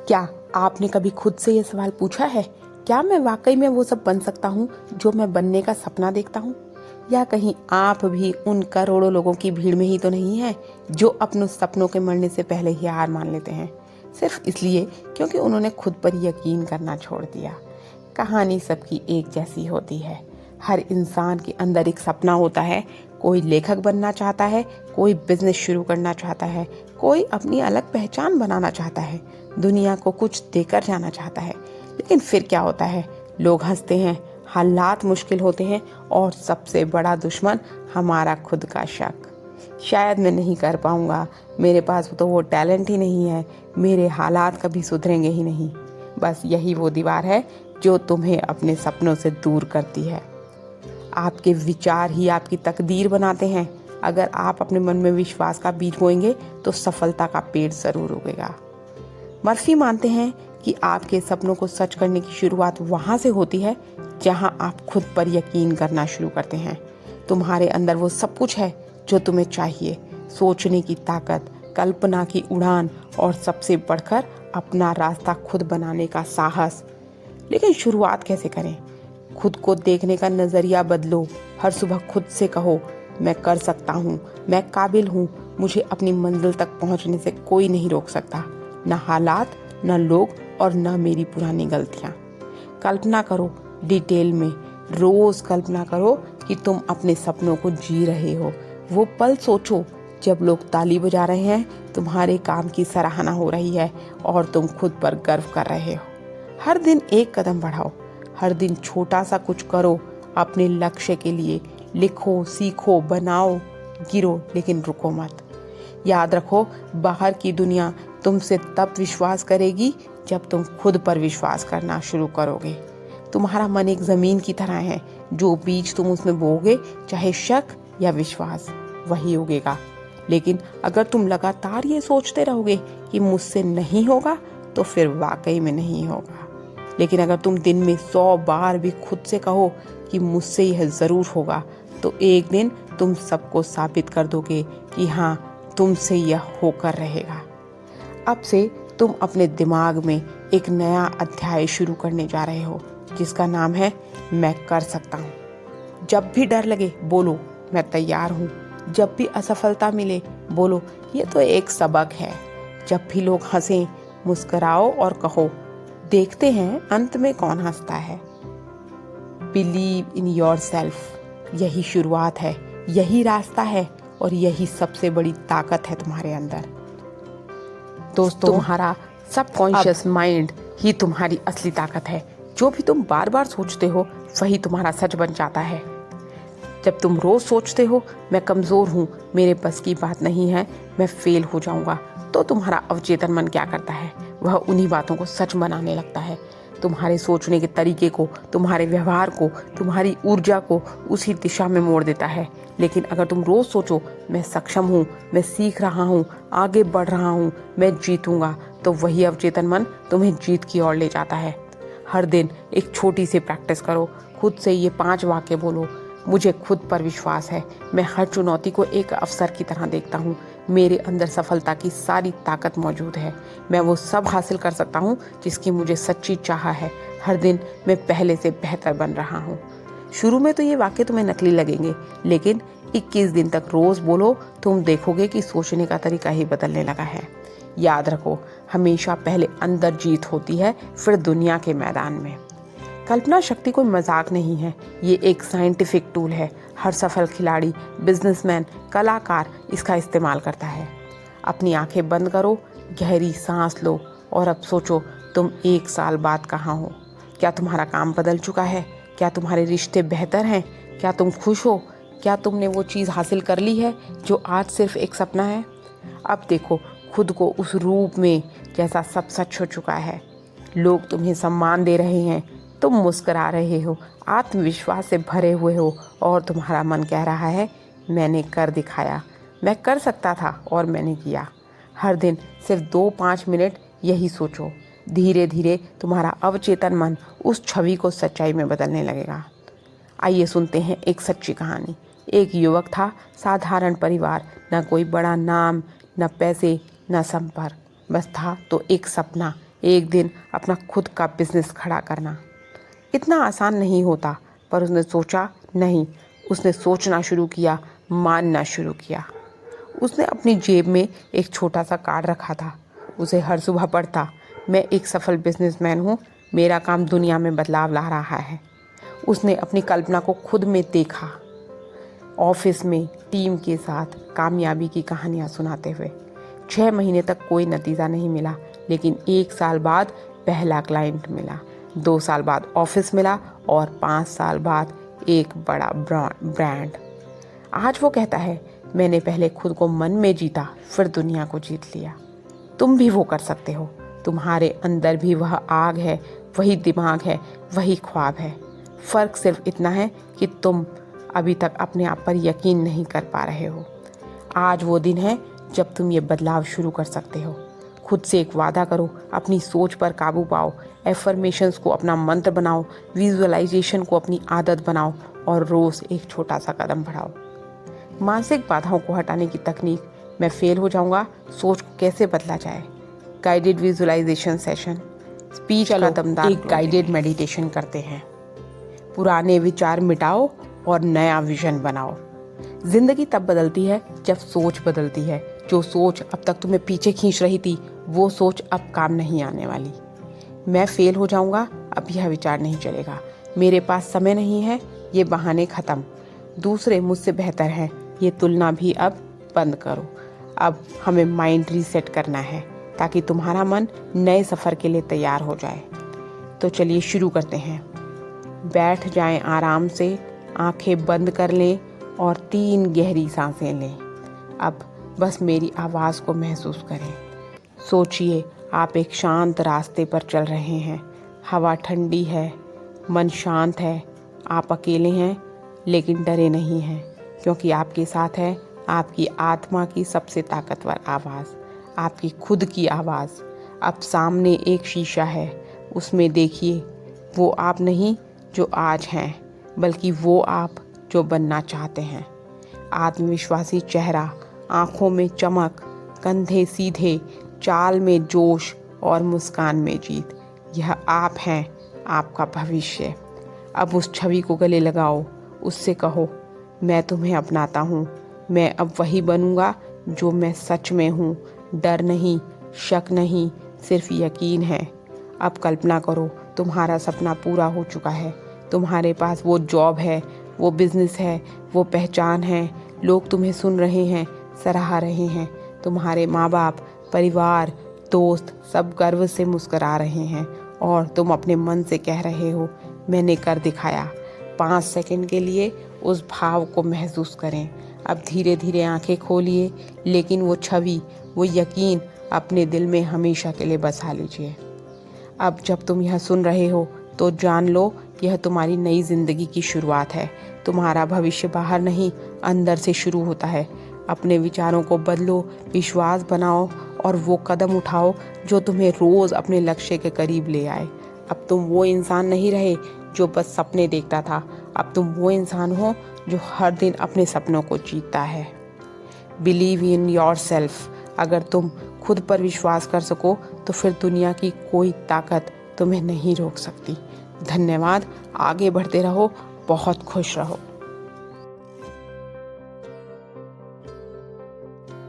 क्या आपने कभी खुद से ये सवाल पूछा है, क्या मैं वाकई में वो सब बन सकता हूँ जो मैं बनने का सपना देखता हूँ? या कहीं आप भी उन करोड़ों लोगों की भीड़ में ही तो नहीं है जो अपने सपनों के मरने से पहले ही हार मान लेते हैं, सिर्फ इसलिए क्योंकि उन्होंने खुद पर यकीन करना छोड़ दिया। कहानी सबकी एक जैसी होती है। हर इंसान के अंदर एक सपना होता है। कोई लेखक बनना चाहता है, कोई बिजनेस शुरू करना चाहता है, कोई अपनी अलग पहचान बनाना चाहता है, दुनिया को कुछ देकर जाना चाहता है। लेकिन फिर क्या होता है? लोग हंसते हैं, हालात मुश्किल होते हैं और सबसे बड़ा दुश्मन हमारा खुद का शक। शायद मैं नहीं कर पाऊंगा, मेरे पास तो वो टैलेंट ही नहीं है, मेरे हालात कभी सुधरेंगे ही नहीं। बस यही वो दीवार है जो तुम्हें अपने सपनों से दूर करती है। आपके विचार ही आपकी तकदीर बनाते हैं। अगर आप अपने मन में विश्वास का बीज बोएंगे तो सफलता का पेड़ जरूर उगेगा। मर्फी मानते हैं कि आपके सपनों को सच करने की शुरुआत वहां से होती है जहां आप खुद पर यकीन करना शुरू करते हैं। तुम्हारे अंदर वो सब कुछ है जो तुम्हें चाहिए, सोचने की ताकत, कल्पना की उड़ान और सबसे बढ़कर अपना रास्ता खुद बनाने का साहस। लेकिन शुरुआत कैसे करें? खुद को देखने का नजरिया बदलो। हर सुबह खुद से कहो, मैं कर सकता हूँ, मैं काबिल हूँ, मुझे अपनी मंजिल तक पहुँचने से कोई नहीं रोक सकता, न हालात, न लोग और न मेरी पुरानी गलतियाँ। कल्पना करो डिटेल में, रोज कल्पना करो कि तुम अपने सपनों को जी रहे हो। वो पल सोचो जब लोग ताली बजा रहे हैं, तुम्हारे काम की सराहना हो रही है और तुम खुद पर गर्व कर रहे हो। हर दिन एक कदम बढ़ाओ, हर दिन छोटा सा कुछ करो अपने लक्ष्य के लिए। लिखो, सीखो, बनाओ, गिरो, लेकिन रुको मत। याद रखो, बाहर की दुनिया तुमसे तब विश्वास करेगी जब तुम खुद पर विश्वास करना शुरू करोगे। तुम्हारा मन एक जमीन की तरह है, जो बीज तुम उसमें बोओगे, चाहे शक या विश्वास, वही उगेगा। लेकिन अगर तुम लगातार ये सोचते रहोगे कि मुझसे नहीं होगा, तो फिर वाकई में नहीं होगा। लेकिन अगर तुम दिन में 100 बार भी खुद से कहो कि मुझसे यह जरूर होगा, तो एक दिन तुम सबको साबित कर दोगे कि हाँ, तुमसे यह होकर रहेगा। अब से तुम अपने दिमाग में एक नया अध्याय शुरू करने जा रहे हो, जिसका नाम है मैं कर सकता हूँ। जब भी डर लगे, बोलो मैं तैयार हूँ। जब भी असफलता मिले, बोलो ये तो एक सबक है। जब भी लोग हंसें, मुस्कुराओ और कहो देखते हैं अंत में कौन हंसता है। Believe in your self. यही शुरुआत है, यही रास्ता है और यही सबसे बड़ी ताकत है तुम्हारे अंदर। दोस्तों, तुम्हारा सबकॉन्शियस माइंड ही तुम्हारी असली ताकत है। जो भी तुम बार बार सोचते हो, वही तुम्हारा सच बन जाता है। जब तुम रोज सोचते हो मैं कमजोर हूँ, मेरे बस की बात नहीं है, मैं फेल हो जाऊंगा, तो तुम्हारा अवचेतन मन क्या करता है? वह उन्हीं बातों को सच बनाने लगता है। तुम्हारे सोचने के तरीके को, तुम्हारे व्यवहार को, तुम्हारी ऊर्जा को उसी दिशा में मोड़ देता है। लेकिन अगर तुम रोज सोचो मैं सक्षम हूँ, मैं सीख रहा हूँ, आगे बढ़ रहा हूँ, मैं जीतूंगा, तो वही अवचेतन मन तुम्हें जीत की ओर ले जाता है। हर दिन एक छोटी सी प्रैक्टिस करो। खुद से ये 5 वाक्य बोलो। मुझे खुद पर विश्वास है, मैं हर चुनौती को एक अवसर की तरह देखता हूँ, मेरे अंदर सफलता की सारी ताकत मौजूद है, मैं वो सब हासिल कर सकता हूँ जिसकी मुझे सच्ची चाह है, हर दिन मैं पहले से बेहतर बन रहा हूँ। शुरू में तो ये वाक्य तुम्हें नकली लगेंगे, लेकिन 21 दिन तक रोज बोलो, तुम देखोगे कि सोचने का तरीका ही बदलने लगा है। याद रखो, हमेशा पहले अंदर जीत होती है, फिर दुनिया के मैदान में। कल्पना शक्ति कोई मजाक नहीं है, ये एक साइंटिफिक टूल है। हर सफल खिलाड़ी, बिजनेसमैन, कलाकार इसका इस्तेमाल करता है। अपनी आंखें बंद करो, गहरी सांस लो और अब सोचो तुम 1 साल बाद कहाँ हो। क्या तुम्हारा काम बदल चुका है? क्या तुम्हारे रिश्ते बेहतर हैं? क्या तुम खुश हो? क्या तुमने वो चीज़ हासिल कर ली है जो आज सिर्फ एक सपना है? अब देखो खुद को उस रूप में जैसा सब सच हो चुका है। लोग तुम्हें सम्मान दे रहे हैं, तुम मुस्कुरा रहे हो, आत्मविश्वास से भरे हुए हो और तुम्हारा मन कह रहा है मैंने कर दिखाया, मैं कर सकता था और मैंने किया। हर दिन सिर्फ 2-5 मिनट यही सोचो। धीरे धीरे तुम्हारा अवचेतन मन उस छवि को सच्चाई में बदलने लगेगा। आइए सुनते हैं एक सच्ची कहानी। एक युवक था, साधारण परिवार, न कोई बड़ा नाम, न पैसे, न संपर्क, बस था तो एक सपना, एक दिन अपना खुद का बिजनेस खड़ा करना इतना आसान नहीं होता, पर उसने सोचा नहीं। उसने सोचना शुरू किया, मानना शुरू किया। उसने अपनी जेब में एक छोटा सा कार्ड रखा था। उसे हर सुबह पढ़ता, मैं एक सफल बिजनेसमैन हूँ, मेरा काम दुनिया में बदलाव ला रहा है। उसने अपनी कल्पना को खुद में देखा, ऑफिस में टीम के साथ कामयाबी की कहानियाँ सुनाते हुए। 6 महीने तक कोई नतीजा नहीं मिला, लेकिन 1 साल बाद पहला क्लाइंट मिला, 2 साल बाद ऑफिस मिला और 5 साल बाद एक बड़ा ब्रांड। आज वो कहता है, मैंने पहले खुद को मन में जीता, फिर दुनिया को जीत लिया। तुम भी वो कर सकते हो। तुम्हारे अंदर भी वह आग है, वही दिमाग है, वही ख्वाब है। फ़र्क सिर्फ इतना है कि तुम अभी तक अपने आप पर यकीन नहीं कर पा रहे हो। आज वो दिन है जब तुम ये बदलाव शुरू कर सकते हो। खुद से एक वादा करो, अपनी सोच पर काबू पाओ, एफर्मेशंस को अपना मंत्र बनाओ, विजुअलाइजेशन को अपनी आदत बनाओ और रोज़ एक छोटा सा कदम बढ़ाओ। मानसिक बाधाओं को हटाने की तकनीक, मैं फेल हो जाऊंगा, सोच को कैसे बदला जाए, गाइडेड विजुअलाइजेशन सेशन, स्पीच का दमदार एक गाइडेड मेडिटेशन करते हैं। पुराने विचार मिटाओ और नया विजन बनाओ। जिंदगी तब बदलती है जब सोच बदलती है। जो सोच अब तक तुम्हें पीछे खींच रही थी, वो सोच अब काम नहीं आने वाली। मैं फेल हो जाऊंगा, अब यह विचार नहीं चलेगा। मेरे पास समय नहीं है, ये बहाने खत्म। दूसरे मुझसे बेहतर हैं, ये तुलना भी अब बंद करो। अब हमें माइंड रीसेट करना है ताकि तुम्हारा मन नए सफ़र के लिए तैयार हो जाए। तो चलिए शुरू करते हैं। बैठ जाएं आराम से, आंखें बंद कर लें और 3 गहरी सांसें लें। अब बस मेरी आवाज़ को महसूस करें। सोचिए, आप एक शांत रास्ते पर चल रहे हैं। हवा ठंडी है, मन शांत है। आप अकेले हैं, लेकिन डरे नहीं हैं, क्योंकि आपके साथ है आपकी आत्मा की सबसे ताकतवर आवाज़, आपकी खुद की आवाज़। अब सामने एक शीशा है, उसमें देखिए वो आप नहीं जो आज हैं, बल्कि वो आप जो बनना चाहते हैं। आत्मविश्वासी चेहरा, आँखों में चमक, कंधे सीधे, चाल में जोश और मुस्कान में जीत। यह आप हैं, आपका भविष्य। अब उस छवि को गले लगाओ, उससे कहो, मैं तुम्हें अपनाता हूँ। मैं अब वही बनूंगा जो मैं सच में हूँ। डर नहीं, शक नहीं, सिर्फ यकीन है। अब कल्पना करो, तुम्हारा सपना पूरा हो चुका है। तुम्हारे पास वो जॉब है, वो बिजनेस है, वो पहचान है। लोग तुम्हें सुन रहे हैं, सराह रहे हैं। तुम्हारे माँ बाप, परिवार, दोस्त सब गर्व से मुस्कुरा रहे हैं और तुम अपने मन से कह रहे हो, मैंने कर दिखाया। 5 सेकंड के लिए उस भाव को महसूस करें। अब धीरे धीरे आंखें खोलिए, लेकिन वो छवि, वो यकीन अपने दिल में हमेशा के लिए बसा लीजिए। अब जब तुम यह सुन रहे हो तो जान लो, यह तुम्हारी नई जिंदगी की शुरुआत है। तुम्हारा भविष्य बाहर नहीं, अंदर से शुरू होता है। अपने विचारों को बदलो, विश्वास बनाओ और वो कदम उठाओ जो तुम्हें रोज़ अपने लक्ष्य के करीब ले आए। अब तुम वो इंसान नहीं रहे जो बस सपने देखता था। अब तुम वो इंसान हो जो हर दिन अपने सपनों को जीतता है। Believe in your self. अगर तुम खुद पर विश्वास कर सको तो फिर दुनिया की कोई ताकत तुम्हें नहीं रोक सकती। धन्यवाद। आगे बढ़ते रहो, बहुत खुश रहो।